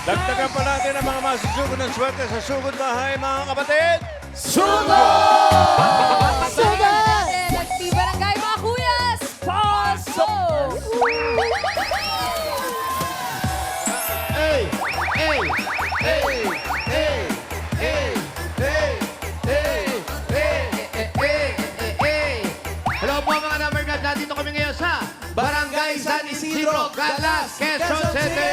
Dagdagan pa natin ang mga masusugod ng swerte sa sugod bahay, mga kapatid. Sugod! Sugod! Nagtibarangay mga kuyas! Pasok! Hey! Hey! Hey! Hey! Hey! Hey! Hey! Hey! Hey! Hello po mga namergad. Nandito kami ngayon sa Barangay San Isidro, Galas, Quezon City!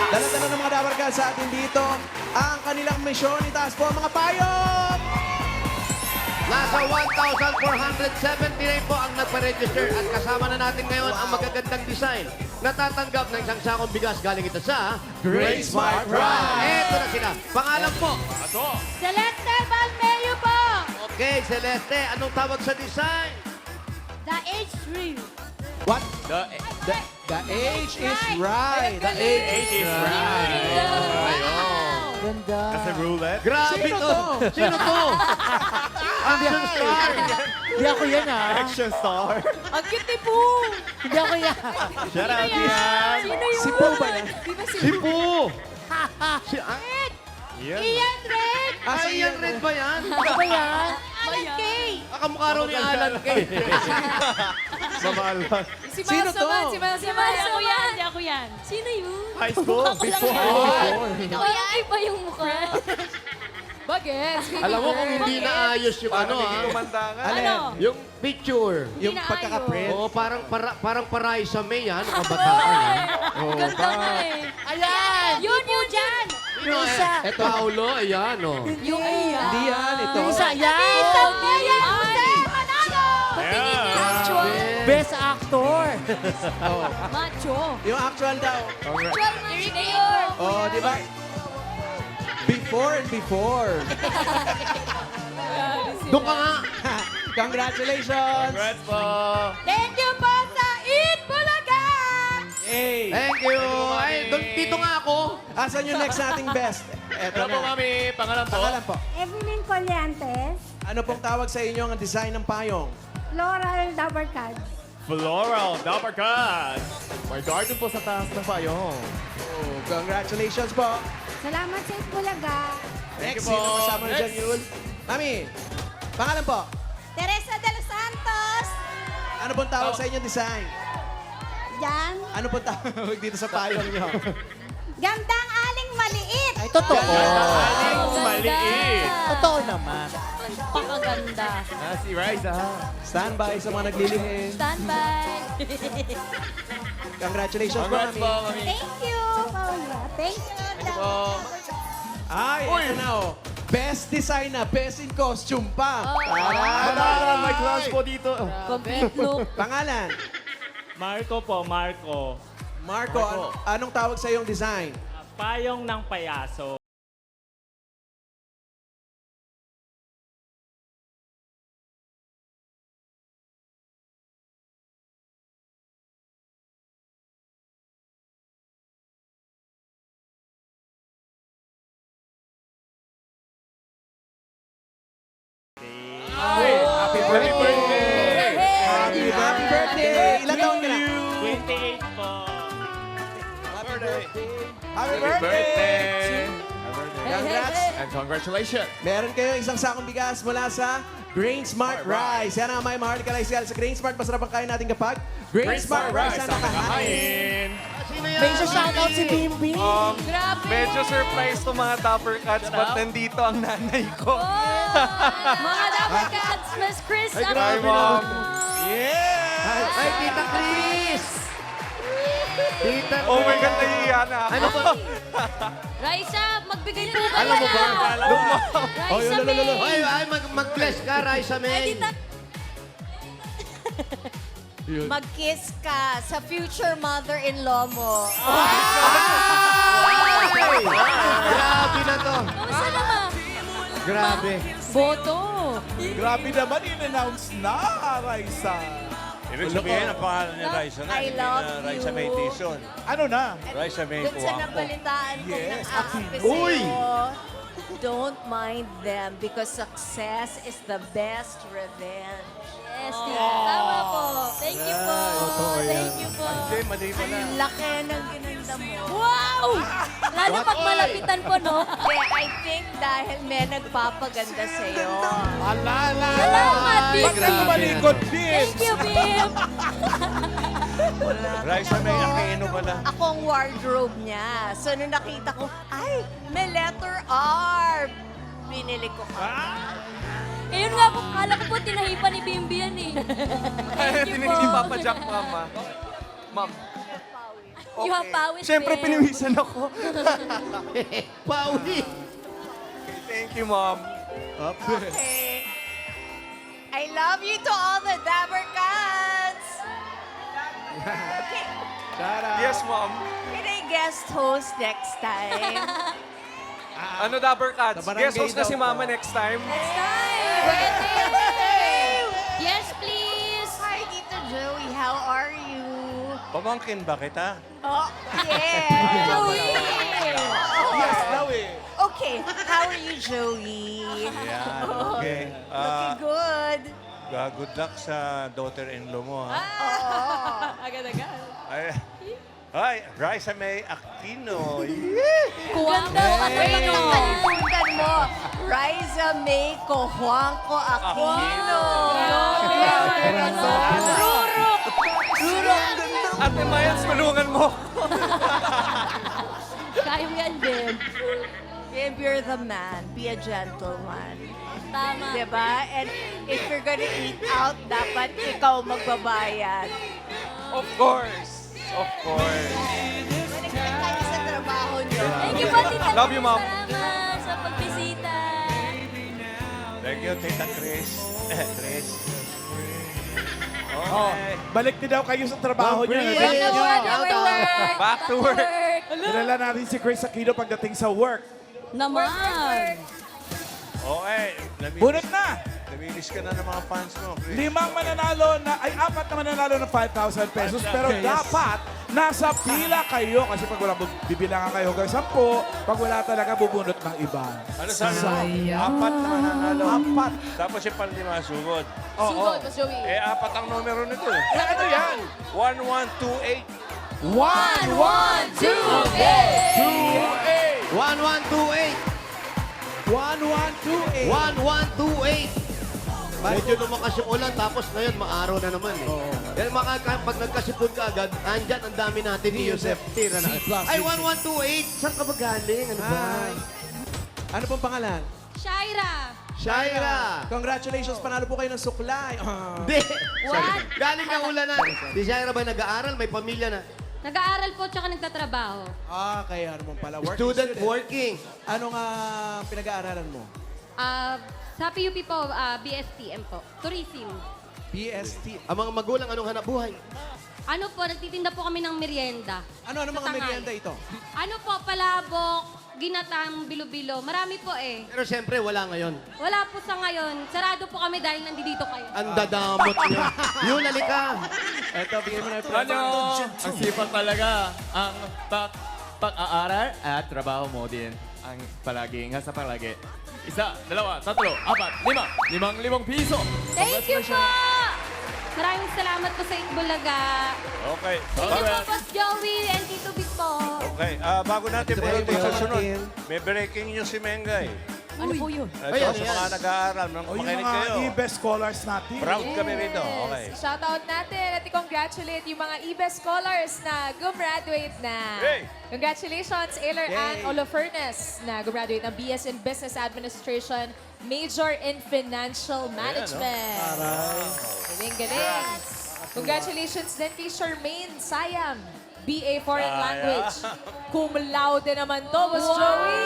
Dala-dala ng mga dabarkad sa atin dito ang kanilang misyon. Itaas po ang mga payong! Nasa 1,479 po ang nagpa-register at kasama na natin ngayon ang magagandang design na tatanggap ng isang sakong bigas galing ito sa Great Smart Ride! Eto na sila. Pangalan po. Celeste Balmeo po! Okay, Celeste. Anong tawag sa design? The H3. What? The age is right. The age is Ganda. Kasi roulette. Grabe Sino to. to? Sino to? Action star. Hindi ako yan, ah. Action star. Ang cute ni Po! Hindi ako yan. Shout out yan. Sino yun? Si Po ba yan? Di ba si Si Poo. Si Yan. Ian Red? Ay, yan red ba yan? Ano ba yan? Alan Kay? Kamukha raw ni Alan Kay. Mamahalan. Si Sino Marzo to? man, si Marzo man. Ako yan, hindi ako yan. Sino yun? High school. Before. Ikaw yan? Iba yung mukha. Bagets. Alam mo kung hindi naayos yung ano, ha? Kumanda ka. Ano? Yung picture. Yung na pagkakaprint. Oo, parang paray sa May, ha? Nung kabataan, ha? Oo. Ganda na eh. Ayan! Yun dyan. Sino, isa. Eto, Paulo, ayan, oh. Yung ayan. Hindi yan, ito. Yung isa, yan! Isang yan. Jose Manalo. Patingin niya. Actual. Best actor! Macho. Yung actual daw. Actual mayor. Oh, di ba? Before and before. Doon ka nga. Congratulations! Congrats po. Thank you po sa Eat Bulaga. Hey! Thank you. Ay, dito nga ako. Asan yung next nating best? Eto Ano po, na. mami? Pangalan po? Pangalan po. Evelyn Colliantes, Ano pong tawag sa inyo ang design ng payong? Floral Dabarkad. Floral Dabarkad. May garden po sa taas ng payong. Oh, congratulations po. Salamat sa Itbulaga. Next, you po. sino kasama na dyan, Next. Yul? Mami, pangalan po. Teresa de los Santos. Ano pong tawag sa inyong design? Jan. Ano pong tawag dito sa payong nyo? Gandang aling maliit. Ay, totoo. Aling maliit. Totoo naman. Pakaganda. Ah, si Riza. Standby sa mga naglilihim. Standby. Congratulations po, Congrats Mami. po, mami. Thank you, Paula. Thank you, Po. Ay, ito na oh. Best design na, best in costume pa. Ano, may class po dito. Complete look. Pangalan? Marco po, Marco. Marco, anong tawag sa iyong design? Payong ng payaso. Happy birthday! Happy birthday! Ilan taon ka na? 28 po. Happy birthday! Happy birthday! Congrats! And congratulations. Meron kayo isang sakong bigas mula sa Grain Smart Rice. Yan ang may mahal ka sa Grain Smart. Masarap ang kain natin kapag Grain Smart Rice ang nakahain. Sino yan? May shoutout si Bimbi. Grabe. Medyo surprise to mga Dapper Cats, but nandito ang nanay ko. Mga dapat cats, Miss Chris. Ay, ang- grabe Mom. naman. Yes! Ay, Tita Chris! Tita Chris! Oh my God, nahihiya na ako. Ano ba? Raisa, magbigay po ba Alam mo ba? Raisa, May. Ay, mag-bless ka, Raisa May. Mag-kiss ka sa future mother-in-law mo. Grabe na to. Kamusta naman? Grabe. Boto. Grabe naman, in-announce na, Raisa. Ibig sabihin, ang pangalan ni Raisa na. I hindi love na Raisa you. May Tison. Ano na? Raisa May Doon sa Puwangpo. nabalitaan kong Yes. nang-aaspi Uy! sa'yo, don't mind them because success is the best revenge. Yes, tita. Tama po. Thank you po. Thank you po. Hindi, mali pala. Ang laki ng ginagawa. ganda mo. Wow! Lalo pag malapitan po, no? Hindi, I think dahil may nagpapaganda sa'yo. Salamat, Bim! Ba't ka tumalikod, Thank Bim? you, Bim! Raisa, may akino pala. Ako ang wardrobe niya. So, nung nakita ko, ay, may letter R. Binili ko ka. Ayun nga po, kala ko po tinahipan ni Bimbi yan eh. Thank you po. Hindi papadyak, mama. Ma'am. You have powers, Siyempre, Bim. piniwisan ako. Pawi. Thank you, ma'am. Okay. I love you to all the Dabber Cats. Okay. Yes, ma'am. Can I guest host next time? Ano, Dabber Cats? Sa barangay Guest host na daw si mama next time. Next time! Yes, please! Hi, Tito Joey. How are you? Pamangkin ba kita? Oh, yeah. Joey! Yes daw eh. Okay, how are you, Joey? Yan, okay. Looking good. Good luck sa daughter-in-law mo, ha? Agad-agad. Ay, Raisa May Aquino. Ganda mo kasi Wait, naman. nakalimutan mo. Riza May Cojuangco Aquino. Ate Mayans, tulungan mo. Kaya mo yan, Bim. If you're the man, be a gentleman. Tama. Diba? And if you're gonna eat out, dapat ikaw magbabayad. Of course. Of course. Nag-try tayo sa trabaho niyo. Thank you po, Tita. Love you, Ma'am. Salamat sa pagbisita. Thank you, Tita Chris. Chris. Oh, balik din daw kayo sa trabaho niyo. Back to work. Kilala natin si Chris Aquino pagdating sa work. Naman. Okay. Bunot na! Namilis ka na ng mga fans mo, Chris. 4 na mananalo ng 5,000 pesos. Pero dapat nasa pila kayo. Kasi pag wala bibilangan kayo hanggang 10, pag wala talaga bubunot ng iba. Ano sana? 4 na mananalo. 4. Tapos yung panlima, sugod. Sugod, Mas Joey. Eh, 4 ang numero nito. Eh. Ano yan? 1128. 1128. 1128. 1128. 1128. Medyo lumakas yung ulan, tapos ngayon maaraw na naman eh. Dahil pag nagkasipon ka agad, andyan ang dami natin ni Yusef. Tira na. Ay, 1128. Saan ka ba galing? Ano ba? Hi. Ano pong pangalan? Shaira. Shaira. Congratulations, panalo po kayo ng suklay. Hindi. Galing ng ulanan. Si Shaira ba nag-aaral? May pamilya na. Nag-aaral po tsaka nagtatrabaho. Kaya ano mong pala. Student working. Anong pinag-aaralan mo? Sa PUP po, BSTM po. Tourism. BST. Ang mga magulang, anong hanap buhay? Ano po, nagtitinda po kami ng merienda. Ano mga Sa tanghali. merienda ito? Ano po, palabok, ginatang, bilo-bilo. Marami po eh. Pero siyempre, wala ngayon. Wala po sa ngayon. Sarado po kami dahil nandito kayo. Ang dadamot niyo. Yun, halika. Ito, bigyan mo na yung Ano? Ang sipag talaga. Ang pag-aaral at trabaho mo din. Ang palagi, nga sa palagi. 1, 2, 3, 4, 5, 5 piso. Thank you po! Maraming salamat po sa Itbulaga. Okay. Thank you po, Boss Joey and Tito Big po. Okay, bago natin pumunta sa sunod, may breaking news si Mengay. Ano po yun? Ito sa mga nag-aaral, O yung makinig mga kayo. e-best scholars natin. Proud kami rito. Okay. Shoutout natin at i-congratulate yung mga e-best scholars na gumraduate na. Hey! Congratulations, Ailer Ann Olofernes na gumraduate ng BS in Business Administration, Major in Financial Management. Galing-galing. Congratulations din kay Charmaine Sayam, BA Foreign Language. Cum laude naman to, Boss Joey.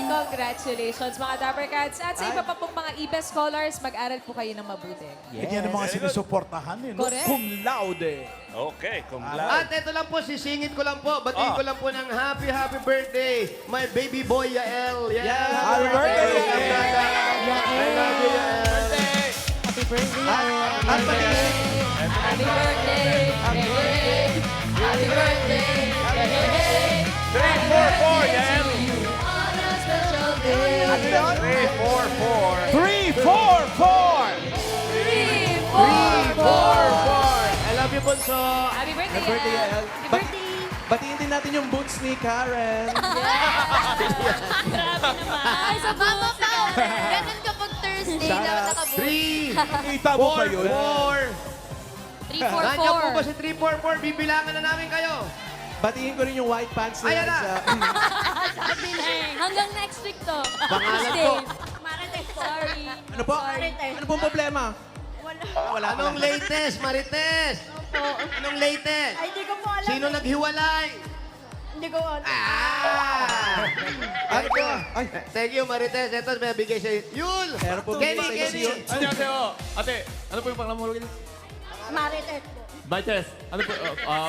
Congratulations, mga Dapper Cats. At sa iba pa pong mga e-best scholars, mag-aral po kayo ng mabuti. Yan ang mga sinusuportahan eh. No? Correct. Cum laude. Okay, At ito lang po, sisingit ko lang po, batiin ko lang po ng happy birthday, my baby boy Yael. Happy birthday, Yael. I love you, Yael. Happy birthday! At patingin. Happy birthday! Happy birthday! 344, Yael. On a special day! 344. 344! 3, 4, 4! I love you, Bunso. peso. Happy birthday, Happy birthday, El. El. Batiin din natin yung boots ni Karen. Ay, sa Mama Pao. Ganun kapag Thursday Shout dapat out. nakabuo. 3, Kita mo pa yun? 4. Nandiyan po ba 344. si 344? Bibilangan na namin kayo. Batiin ko rin yung white pants ni Ayan na. Liza. Sabi na eh. Hanggang next week to. Pangalan po. Marites po. Sorry. Ano po? Ano pong problema? Wala. Anong latest, Marites? Anong latest? Ay, di ko po alam. Sino naghiwalay? Hindi ko alam. Thank you. Thank you, Marites. Ito, may bigay sa'yo. Yul! Pero po, Kenny, bigay sa'yo si Kenny. Yul. Annyeonghaseyo. Ate, ano po yung panglamulog niyo? Marites po. Baites, ano po,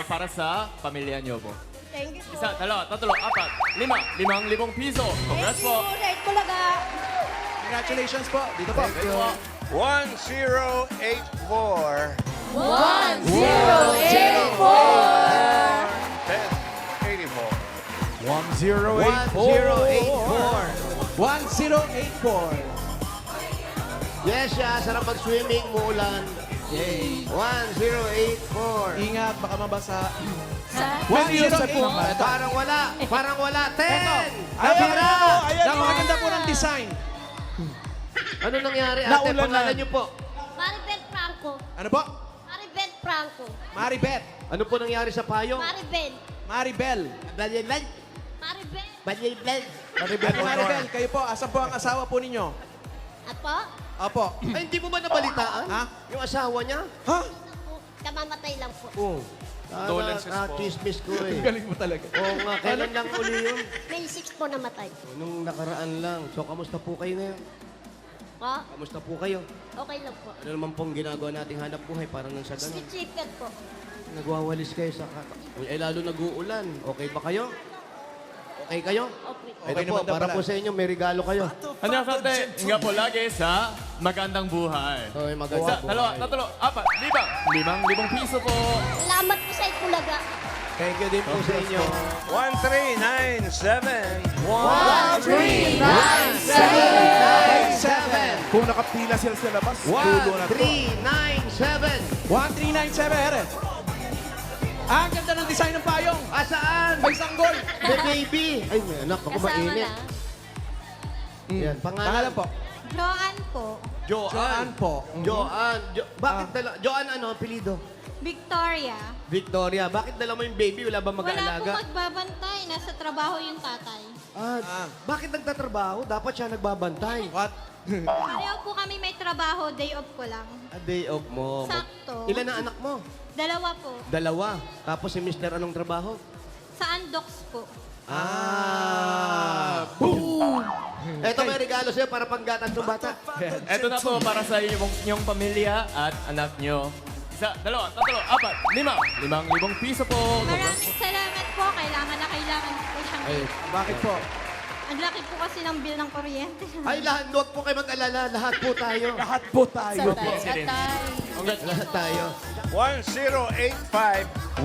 para sa pamilya niyo po? Thank you po. Isa, dalawa, tatlo, apat, lima, 5,000 piso. Congrats po. Right po laga. Congratulations po. Dito po. Thank you po. 1084. 1084. 1084. Yes, siya. Sarap mag-swimming, muulan. Yay. 1084. Ingat, baka mabasa. Pwede yun sa po. Parang wala. Parang wala. 10! Ayan Nabira! mo, ayan mo. Napakaganda po ng design. Ano nangyari, ate? Naulan Pangalan na. niyo po. Maribel Franco. Ano po? Maribel Franco. Maribel. Ano po nangyari sa payong? Maribel. Maribel. Balibel. Maribel. Balibel. Ate Maribel, kayo po, asan po ang asawa po ninyo? Apo? Opo. Ay, hindi mo ba nabalitaan? Ha? Yung asawa niya? Ha? Kamamatay lang po. Oo. Condolences po. Chismis ko eh. Galing mo talaga. Oo nga, kailan lang uli yun? May 6 po namatay. Nung nakaraan lang. So, kamusta po kayo ngayon? Ha? Kamusta po kayo? Okay lang po. Ano naman pong ginagawa nating hanap buhay para nang sa ganun? Chichikat po. Nagwawalis kayo sa Eh, lalo nag-uulan. Okay ba kayo? Okay kayo? Okay. Ito po, naman daw para pala. po sa inyo, may regalo kayo. Annyeonghaseyo. Nga po lagi sa magandang buhay. Okay, Isa, maganda dalawa, tatlo, apat, lima, 5,000 piso po. Salamat po sa Itbulaga. Thank you din po sa inyo. 1397. Kung nakapila sila sa labas, dulo na to. 1397. 1397, ere. Ang ganda ng design ng payong. Asaan? May sanggol. The baby. Ay, may anak ako Kasama mainit. na. Yan, Pangalan pangalan. po. Joan po. Joanne po. Joan. Bakit dala? Joan ano, apelido? Victoria. Victoria. Bakit dala mo yung baby? Wala ba Wala po mag-aalaga? magbabantay. Nasa trabaho yung tatay. Bakit nagtatrabaho? Dapat siya nagbabantay. What? Pareho po kami may trabaho. Day off ko lang. A day off mo. Sakto. Ilan na anak mo? 2 po. 2. Tapos si Mr. anong trabaho? Sa Andox po. Boom! Eto may regalo sa'yo para panggatang sa bata. Ito na po para sa inyong pamilya at anak nyo. Isa, dalawa, tatlo, apat, lima, 5,000 piso po. Maraming salamat po. Kailangan na kailangan po siyang... Bakit po? Ang laki po kasi ng bill ng kuryente. Ay, lahat, huwag po kayo mag-alala. Lahat po tayo. Lahat po tayo. Atay. Lahat tayo. 1085. 1,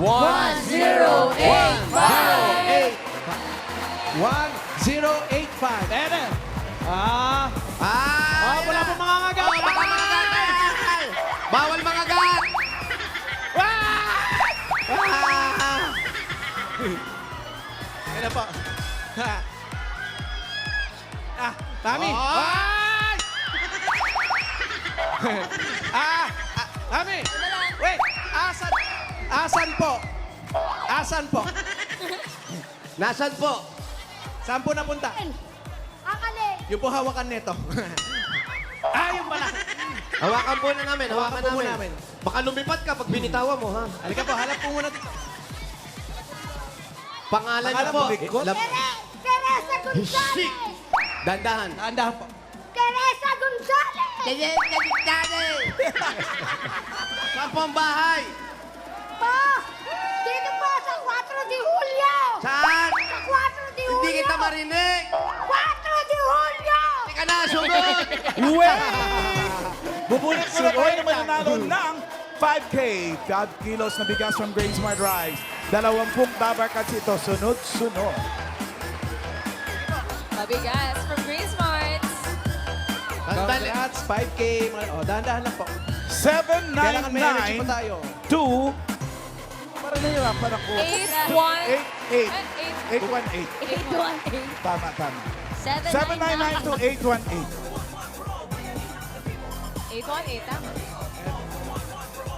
1085. Ere. Wala po mga ngagat. Bawal mga gat! Bawal mga gat! Yan po. Mami. Mami. Wait. Asan po? Asan po? Nasaan po? Saan po napunta? Akali! Yung po hawakan nito. Yung pala. Hawakan po na namin. Hawakan Hawakan po namin. namin. Baka lumipat ka pag binitawa mo, ha? Halika po, halap po muna dito. Pangalan niyo Pangalan po. mo, Bigkot? Teresa Shit! Dandahan. Dahan-dahan po. Teresa Gonzalez! Saan po ang bahay? Pa! Dito po sa 4 de Julio! Saan? Sa 4 de Julio! Hindi kita marinig. 4 de Julio! Hindi ka na, sugod! Bubulit mo na tayo na mananalo ng 5K. 5 kilos na bigas from Grain Smart Rice. 20 dabarkats ito, sunod-sunod. Mabigas from Grace Marts. Sandali. Congrats, 5K. Dahan-dahan lang po. Kailangan may energy pa 799 tayo. Parang nahihirapan ako. 818. 818. 818. Tama, tama. 799. 799-818. 818, tama.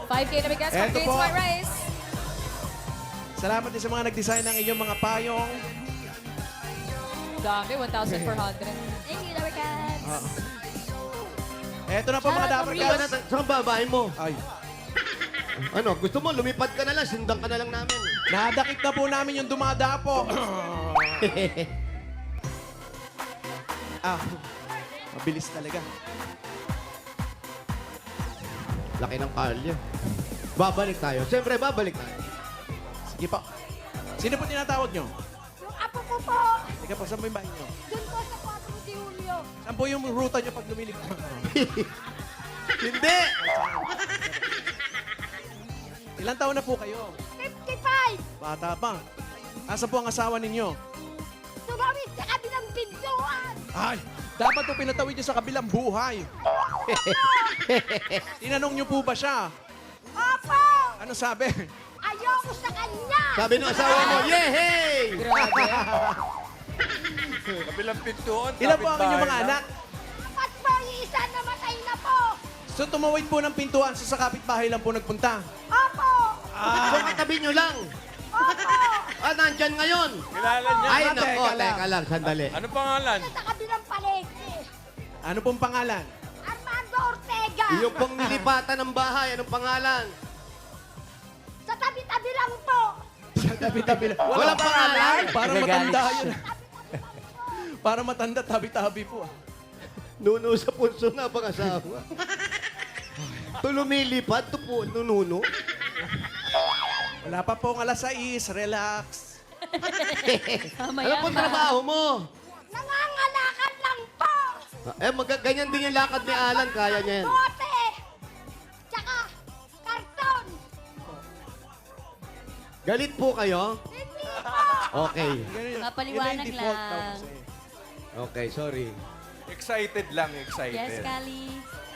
5K na bigas from Eto Great po. Smart Rice. Salamat din sa mga nag-design ng inyong mga payong. Dami, 1,400. Thank you, Dapper Cats. Eto na po mga Dapper Ikaw Cats. na, saan babae mo? Ay, Ano, gusto mo, lumipad ka na lang, sindang ka na lang namin. nadakit na po namin yung dumadapo. Mabilis talaga. Laki ng kalye. Babalik tayo. Siyempre, babalik tayo. Sige po. Sino po tinatawag nyo? Yung apo ko po, Sige po, saan po yung bahay nyo? dun po sa 4 de Julio. Saan po yung ruta nyo pag lumilig? Hindi! Ilang taon na po kayo? 55. Bata pa. Asa po ang asawa ninyo? Tumawid sa kabilang pintuan. Ay, dapat po pinatawid nyo sa kabilang buhay. Tinanong nyo po ba siya? Opo, Ano sabi? ayoko sa kanya. Sabi ng asawa mo, yehey! Kabilang pintuan. Ilan po ang inyong mga anak? At po, yung isa namatay na po. So tumawid po ng pintuan sa kapitbahay lang po nagpunta. Opo, So, katabi nyo lang. opo. Nandyan ngayon. Kilala niya. Ay, teka nako, lang. teka lang, sandali. Ano pangalan? Sa kabilang palengke. Ano pong pangalan? Armando Ortega. Yung pong nilipatan ng bahay, anong pangalan? Sa tabi-tabi lang po. Sa tabi-tabi lang. Walang pangalan? Para matanda yun. Para matanda, tabi-tabi po. Nuno sa punso na bang asawa? To lumilipad, to po, nununo. Wala pa pong alas 6, relax. Ano pong trabaho mo? Nangangalakan lang po. Ganyan din yung lakad ni Alan, kaya niya yan. Bote. Tsaka, karton. Galit po kayo? Hindi po. Okay. Mapaliwanag lang. Okay, sorry. Excited lang, Yes, excited. Kali.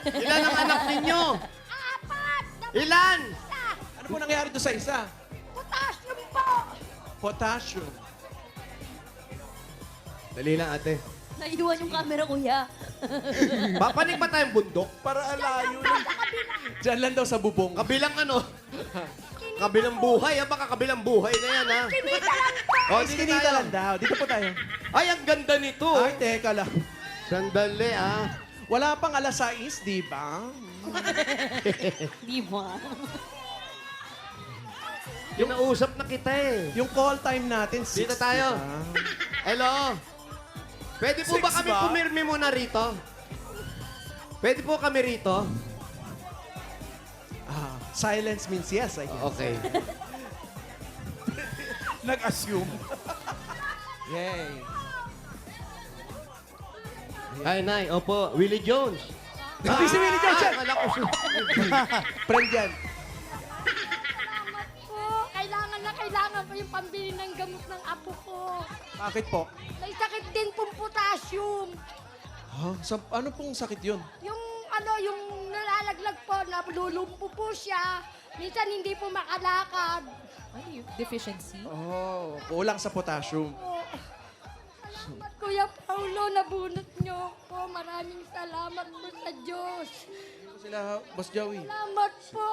Ilan ang anak ninyo? 4. Ilan? Ano po nangyari doon sa isa? Potassium po. Potassium. Dali lang, ate. Naiwan yung camera, kuya. Papanig ba tayong bundok? Para alayo lang. Diyan lang daw sa bubong. Kabilang ano? Kabilang buhay, baka kabilang buhay na yan, ha? Kinita lang po. O, dito Kinita tayo. lang daw. Dito po tayo. Ay, ang ganda nito. Ay, teka lang. Sandali, Wala pang alas 6, di ba? Di ba? Kinausap na kita eh. Yung call time natin, 6. Dito tayo. Hello? Pwede po ba Six kami ba? pumirmi muna rito? Pwede po kami rito? Silence means yes, I guess. Okay. Nag-assume. Yay. Ay, Nay. Opo, Willie Jones. Hindi si Willie Jones yan. Akala ko si... Friend yan. Salamat po. Kailangan ko yung pambili ng gamot ng apo ko. Bakit po? May sakit din pong potassium. Ano pong sakit yun? Yung nalalaglag po, nalulumpo po siya. Minsan hindi po makalakad. Ay, deficiency? Oh, kulang sa potassium. Po. Salamat, Kuya Paulo, nabunot niyo po. Maraming salamat po sa Diyos. Sila, Boss Joey. Salamat po.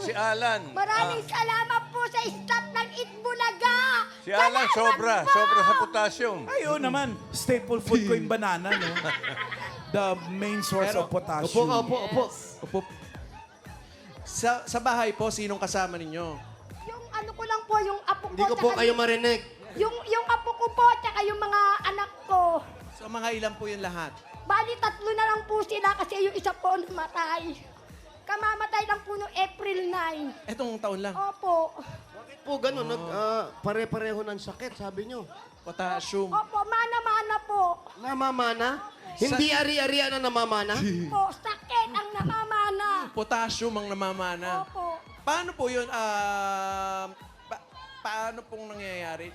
Si Alan. Maraming salamat po sa staff ng Itbulaga. Si Alan, sobra. Sobra sa potassium. Ayun naman, staple food ko yung banana, no? The main source of potassium. Opo. Opo. Sa bahay po, sinong kasama ninyo? Yung ano ko lang po, yung apo ko. Hindi ko po tsaka kayo marinig. yung apo ko po, tsaka yung mga anak ko. So mga ilan po yung lahat? Bali, 3 na lang po sila kasi yung isa po namatay. Kamamatay lang po noong April 9. Etong taon lang. Opo. Bakit po ganun? Pare-pareho ng sakit, sabi nyo. Potassium. Opo, mana-mana po. Namamana? Hindi ari-arian na namamana? Po, sakit ang namamana. Potassium ang namamana. Opo. Paano po yun? Paano pong nangyayari?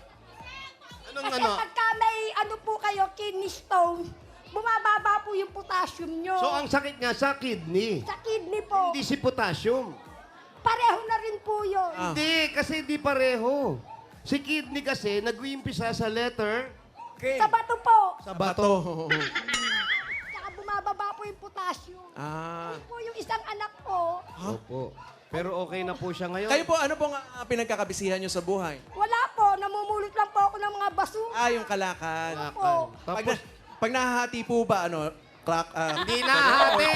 Anong Kasi ano? pagka may ano po kayo, kidney stone, bumababa po yung potassium nyo. So, ang sakit nga sa kidney. Sa kidney po. Hindi si potassium. pareho na rin po yun. Hindi, kasi di pareho. Si kidney kasi, nag-uimpisa sa letter Sa bato po. sa bato. Tsaka bumababa po yung potassium. Ah. Yun po yung isang anak ko. Opo. Pero okay na po siya ngayon. Kayo po, ano pong pinagkakabisihan nyo sa buhay? Wala po, namumulot lang po ako ng mga basura. Ah, yung kalakal. Po. Pag, Tapos, pag nahahati po ba, clock, hindi na, ate.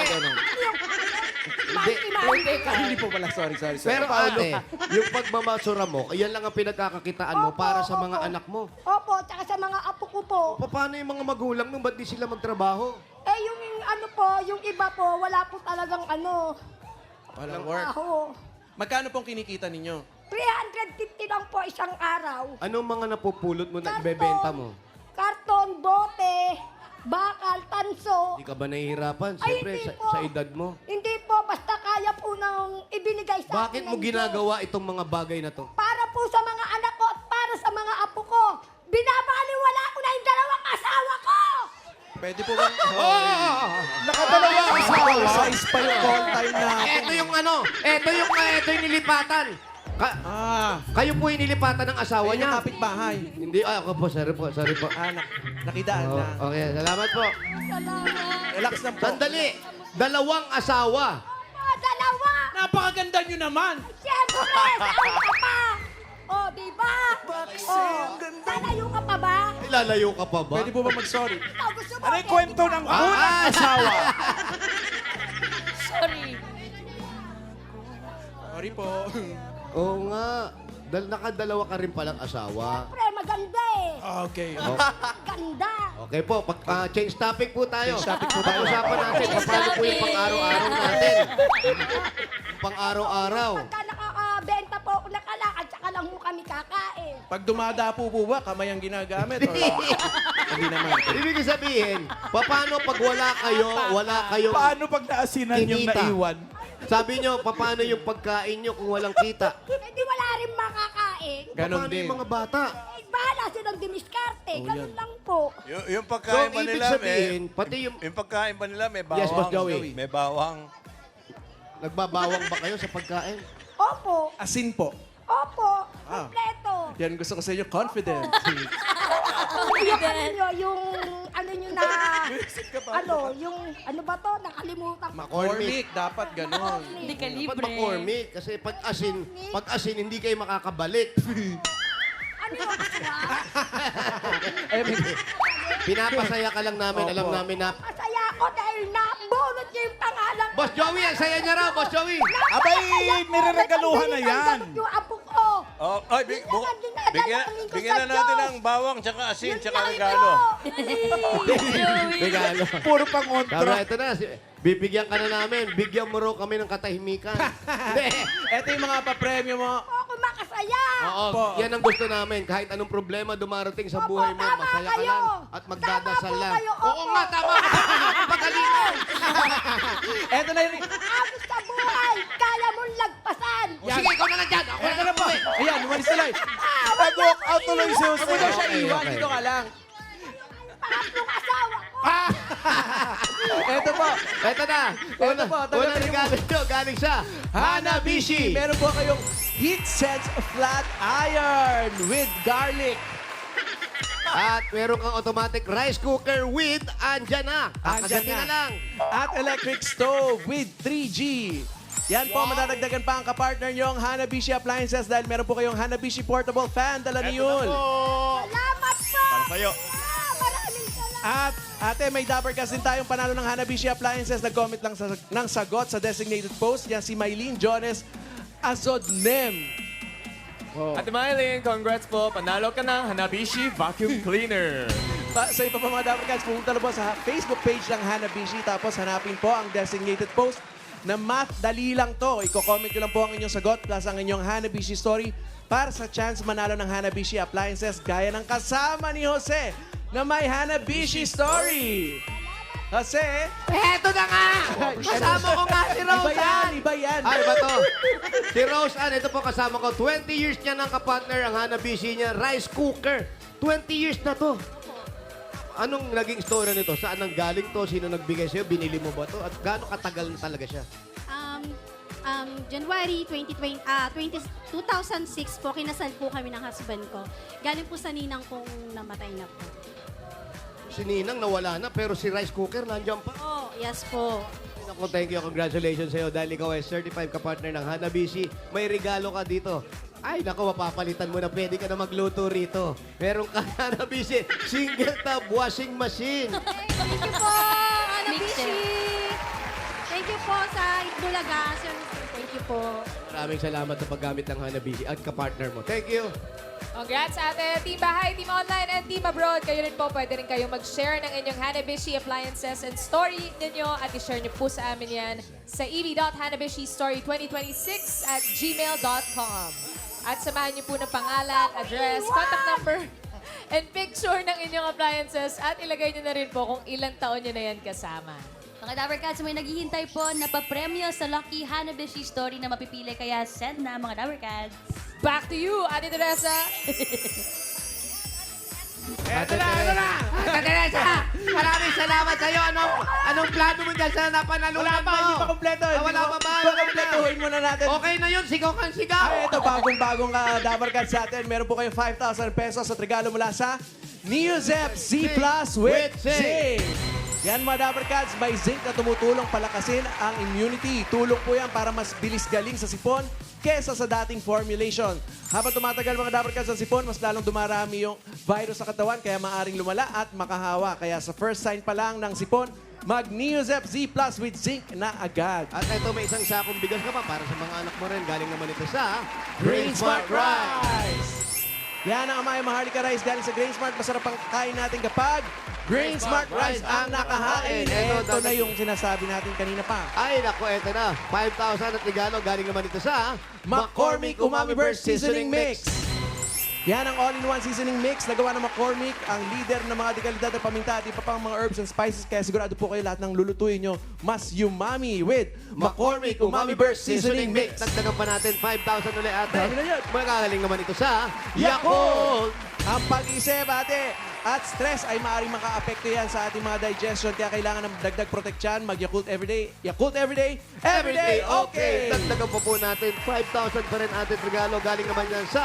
Hindi po pala, sorry. Pero ate, yung pagmamasura mo, yan lang ang pinagkakakitaan mo para sa mga anak mo. Opo, tsaka sa mga apo ko po. Paano yung mga magulang mo? Ba't di sila magtrabaho? Eh, yung ano po, yung iba po, wala po talagang ano, Walang work. aho. Magkano pong kinikita ninyo? 350 lang po isang araw. Anong mga napupulot mo na ibebenta mo? Karton, bote, bakal, tanso. Hindi ka ba nahihirapan? Ay, Siyempre, hindi sa, po. sa edad mo. Hindi po, basta kaya po nang ibinigay sa Bakit akin mo ng Diyos. ginagawa itong mga bagay na to? Para po sa mga anak ko at para sa mga apo ko. Binabaliwala ko na yung dalawang asawa ko! Pwede po bang... Nakadalawa Size pa yung call time natin. Ito yung ano, ito yung nilipatan. Kayo po yung nilipatan ng asawa Ayun yung niya. kapitbahay. Hindi, ako po, sorry po. Nakidaan na. Okay, salamat po. Salamat. Relax na po. Sandali, dalawang asawa. Oh, dalawa! Napakaganda nyo naman! Siyempre, saan ka pa? Oh, di ba? Oh, lalayo ka pa ba? Ay, lalayo ka pa ba? Pwede po ba mag-sorry? Oh, gusto mo? Ano yung kwento ng unang asawa? Sorry. Sorry po. Oo nga. Nakadalawa ka rin palang asawa. Siyempre, maganda eh. Okay. Ganda. Okay po, change topic po tayo. Change topic po tayo. Pag-usapan natin kung paano po yung pang-araw-araw natin. Pang-araw-araw. Pagka nakakabenta po ako ng kalakad, tsaka lang mo kami kakain. Pag dumadapo po ba, kamay ang ginagamit? Or... Hindi naman. Ibig sabihin, paano pag wala kayong Paano pag naasinan yung kinita? naiwan? Sabi nyo, paano yung pagkain nyo kung walang kita? Hindi wala rin makakain. Ganon Paano din. yung mga bata? Eh, bahala silang dimiskarte. Ganun lang po. Yung So, pagkain ba ibig nila, sabihin, pati yung... yung pagkain ba nila may bawang? Yes, Boss Joey. May bawang. Nagbabawang ba kayo sa pagkain? Opo. Asin po. Opo. Ah. Kompleto. Yan gusto ko sa inyo, confident. Yung ano nyo, yung ano nyo na... yung ano ba to? Nakalimutan ko. McCormick, dapat ganon. Hindi ka Ba't libre. McCormick? Kasi pag asin, hindi kayo makakabalik. Ano yung aswa? Pinapasaya ka lang namin. Alam namin na... Masaya ako dahil nabunot niyo yung pangalan ko. Boss Joey, ang saya niya raw, Boss Joey! Abay, nireregaluhan na yan. Yung apo ko. Oh, ay, bigyan na natin ng bawang, tsaka asin, tsaka regalo. Regalo. Puro pangontra. Tama, ito na. Bibigyan ka na namin. Bigyan mo raw kami ng katahimikan. Hindi. Ito yung mga papremyo mo. Ako makasaya. Oo, Po. yan ang gusto namin. Kahit anong problema dumarating sa buhay mo, Tama masaya ka kayo. lang at magdadasal Tama po lang. kayo, Oo opo. nga, tama ka. Pagalingan. Ito na yung... Agos sa buhay, kaya mong lagpasan. O, sige, ikaw na lang dyan. Ako na lang po. Ayan, umalis na live. Nag-walk out tuloy si Huwag mo na siya Okay, iwan, okay. dito ka lang. Pangatlong asawa ko. Ito po. Ito na. Ito po, Una regalo nyo. Galing sa Hanabishi. Meron po kayong Heat Sense Flat Iron with garlic. At meron kang automatic rice cooker with andyan na. Andyan Kakasatin na. na lang. At electric stove with 3G. Yan po, madadagdagan pa ang kapartner nyo ang Hanabishi Appliances dahil meron po kayong Hanabishi Portable Fan. Dala ni Yul. Salamat po. Para sa'yo. Maraming salamat. At ate, may Dapper Cast din tayong panalo ng Hanabishi Appliances. Nag-comment lang ng sagot sa designated post. Yan si Maylene Jones Azodnem. Ate Mylene, congrats po. Panalo ka ng Hanabishi Vacuum Cleaner. Sa iba pa mga Dapper Cats, pumunta na po sa Facebook page ng Hanabishi. Tapos hanapin po ang designated post na math dali lang to. Iko-comment nyo lang po ang inyong sagot plus ang inyong Hanabishi story para sa chance manalo ng Hanabishi Appliances gaya ng kasama ni Jose na may Hanabishi story. Jose, Eto na nga! Kasama ko nga si iba Rose yan, Ann. iba yan. Ay, ba to? Si Rose Ann, ito po kasama ko. 20 years niya ng kapartner ang Hanabishi niya. Rice cooker. 20 years na to. Anong naging story nito? Saan nang galing to? Sino nagbigay sa'yo? Binili mo ba to? At gaano katagal na talaga siya? January 2006 po, kinasal po kami ng husband ko. Galing po sa ninang kong namatay na po. Si Ninang nawala na, pero si rice cooker nandiyan pa. Oh, yes po. Ako, thank you. Congratulations sa'yo dahil ikaw ay certified ka-partner ng Hanabishi. May regalo ka dito. Ay, naku, mapapalitan mo na. Pwede ka na magluto rito. Meron ka Hanabishi single tub washing machine. Thank you po, Hanabishi. Thank you po sa Itbulaga. Sir, thank you po. Maraming salamat sa paggamit ng Hanabishi at ka-partner mo. Thank you. Congrats sa atin, Team Bahay, Team Online, and Team Abroad. Kayo rin po, pwede rin kayong mag-share ng inyong Hanabishi appliances and story ninyo at i-share nyo po sa amin yan sa eb.hanabishistory2026@gmail.com. At samahan nyo po ng pangalan, address, contact number, and picture ng inyong appliances at ilagay nyo na rin po kung ilang taon nyo na yan kasama. Mga Dabber Cats, may naghihintay po na papremyo sa Lucky Hanabishi Story na mapipili. Kaya send na, mga Dabber Cats. Back to you, Ate Teresa. Ito na! Maraming salamat sa'yo. Anong plano mo dyan sa napanalunan Wala pa, mo? hindi pa kompleto. wala pa ba? Kompletuhin muna natin. Okay na yun. Sigaw kang sigaw. Ay, ito, bagong-bagong Dabber Cats sa atin. Meron po kayong 5,000 pesos at regalo mula sa Neozep Z Plus with Zinc. Yan mga Dabber Cats, may zinc na tumutulong palakasin ang immunity. Tulong po yan para mas bilis galing sa sipon kesa sa dating formulation. Habang tumatagal mga Dabber Cats ang sipon, mas lalong dumarami yung virus sa katawan kaya maaring lumala at makahawa. Kaya sa first sign pa lang ng sipon, mag-Neozep Z Plus with Zinc na agad. At ito, may isang sakong bigas ka pa para sa mga anak mo rin. Galing naman ito sa Grain Smart Rice! Yan ang Amaya Maharlika Rice galing sa Grain Smart. Masarap ang kain natin kapag Grain Smart Rice ang nakahain. Ito na yung sinasabi natin kanina pa. Ay, naku, eto na. 5,000 at regalo. Galing naman ito sa McCormick Umami Burst Seasoning Mix. Yan ang all-in-one seasoning mix na gawa ng McCormick, ang leader ng mga dekalidad na paminta at iba pang mga herbs and spices. Kaya sigurado po kayo lahat ng lulutuin nyo mas umami with McCormick Umami Burst Seasoning Mix. Dagdagan pa natin 5,000 ulit ate. Dami na yan. Magagaling naman ito sa Yakult! Ang pag-isip, ate, at stress ay maaaring maka-apekto yan sa ating mga digestion. Kaya kailangan ng dagdag proteksyon. Mag-Yakult everyday. Yakult everyday. Everyday okay! Dagdagan pa po natin 5,000 pa rin ating regalo. Galing naman yan sa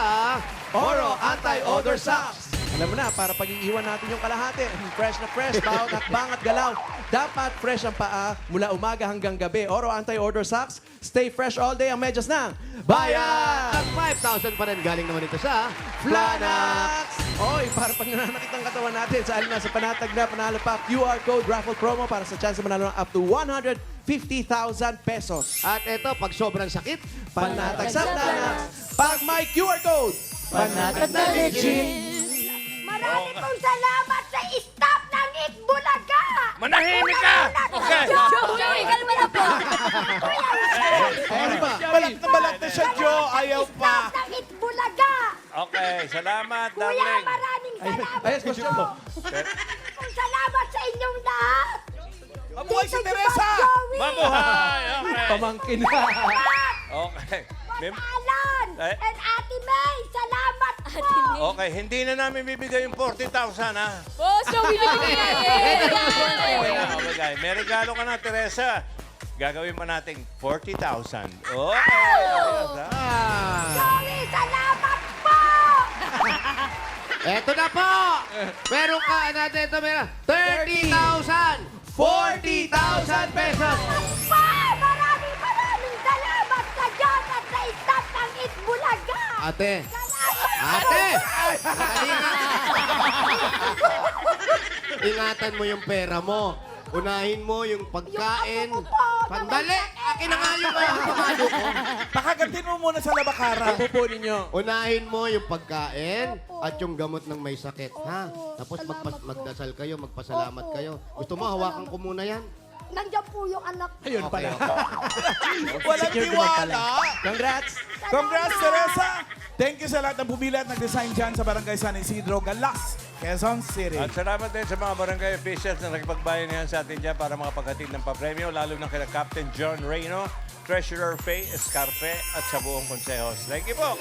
Oro Anti-Odor Socks. Alam mo na, para pag-iiwan natin yung kalahati. Fresh na fresh, bawat hakbang at galaw. Dapat fresh ang paa mula umaga hanggang gabi. Oro Anti-Odor Socks. Stay fresh all day ang medyas ng bayan! Ang 5,000 pa rin. Galing naman ito sa Flanax! Oy, para pag nananakit ang katawan natin sa alin na sa panatag na panalo pa QR code raffle promo para sa chance na manalo ng up to 150,000 pesos. At ito, pag sobrang sakit, Panatag sa Flanax. Pag may QR code, panatag na legit. Marami pong salamat sa staff ng Itbulaga! Manahimik ka! Okay. Joey, kalma na po. Ano ba? Balat na balat na siya, Joe. Ayaw pa. Staff ng Itbulaga! Okay, salamat, Kuya, darling. maraming salamat Ayos, question mo. Kung salamat sa inyong lahat! Mabuhay si Tito Teresa! Joey! Mabuhay! Okay. Pamangkin na. Okay. Alan! Eh? And Ate May! Salamat po! Okay, hindi na namin bibigay yung 40,000, ha? Boss, Joey, nabigay natin. Okay. May regalo ka na, Teresa. Gagawin mo nating 40,000. Okay. Ayos, ha? Joey, salamat po! eto na po! Meron ka natin ito, meron 30,000! 40,000 pesos! Pa! Maraming salamat sa Diyos at sa staff ng Itbulaga! Ate! Ate! Ingatan mo yung pera mo. Unahin mo yung pagkain. Yung apo ko po, Pandali! Akin na nga yung pagkain ko. Pakagantin mo muna sa labakara. Pupunin nyo. Unahin mo yung pagkain at yung gamot ng may sakit. Ha? Opo, Tapos salamat po. magdasal kayo, magpasalamat Opo. kayo. Gusto mo, Opo, hawakan salamat ko muna yan? Nandiyan po yung anak ko. Ayun pala. Walang tiwala. Congrats! Congrats, Teresa! Thank you sa lahat ng bumili at nag-design dyan sa Barangay San Isidro, Galas, Quezon City. At salamat din sa mga barangay officials na nakipagbayan niyan sa atin dyan para makapaghatid ng papremyo, lalo na kina Captain John Reyno, Treasurer Faye Escarpe at sa buong konsehos. Thank you po!